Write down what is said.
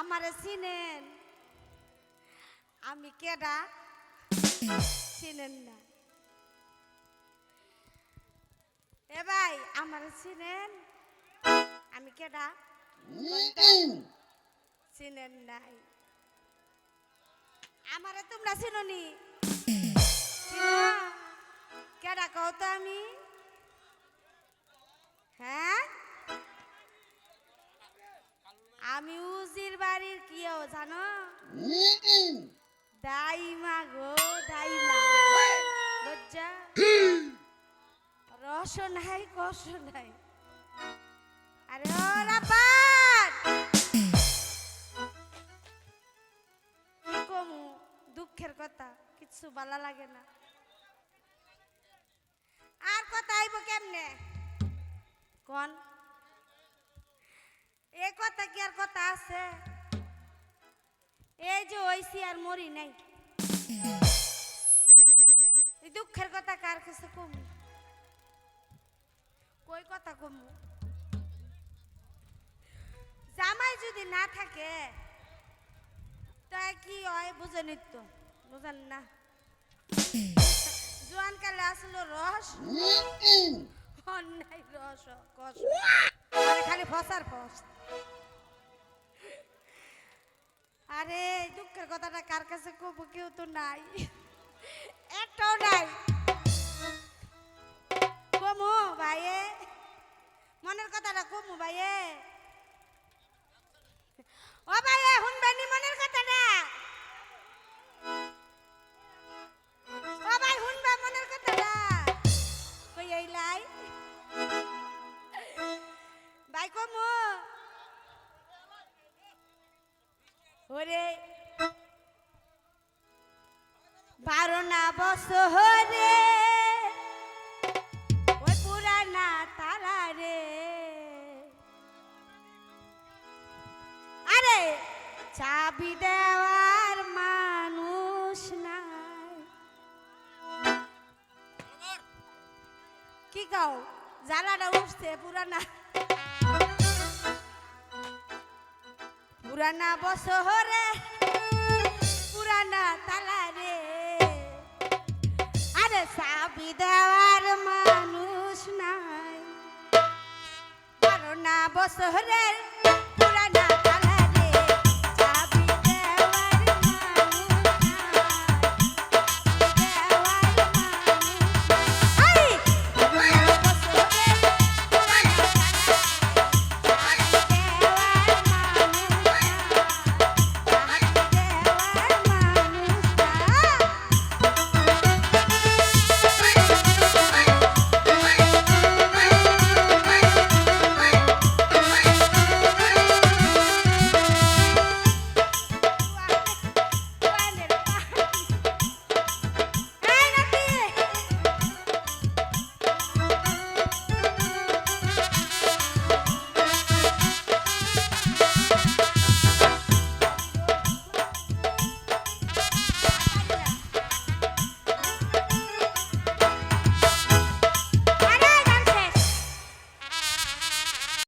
আমারে চিনেন? আমি কেডা চিনেন না? এ ভাই আমারে চিনেন? আমি কেডা চিনেন নাই? আমারে তোমরা চিনোনি? কেডা কও তো আমি? হ্যাঁ, আমি উজির বাড়ির কিও জানো? দাইমা গো দাইমা, লজ্জা রস নাই কষ নাই। আরে ও রাব্বান, কি কমু দুঃখের কথা, কিচ্ছু ভালো লাগে না। আর কথা আইব কেমনে কোন? এ কথা কি আর কথা আছে? এই যে হইছি আর মরি নাই, এই দুঃখের কথা কার কাছে কমু? কই কথা কমু? জামাই যদি না থাকে তাই কি হয় বুঝেনি তো? বুঝেন না? জোয়ান কালে আসলো রস, অন্যায় রস কষ, খালি ফসার ফস। আরে দুঃখের কথাটা কার কাছে কব? কেউ তো নাই, একটাও নাই। কমু ভাইয়ে, মনের কথাটা কমু ভাইয়ে। ও ভাইয়ে শুনবেনি মনের কথাটা? ও ভাই শুনবা মনের কথাটা? কই এইলাই ভাই কমু? ওরে 12 না বছরে ওই পুরানা তারা রে, আরে চাবি দেওয়ার মানুষ নাই। কি কও? জ্বালাটা উঠছে পুরানা, পুরানা বছরে পুরানা তালা রে, আরে চাবি দেওয়ার মানুষ নাই। 12 না বছরের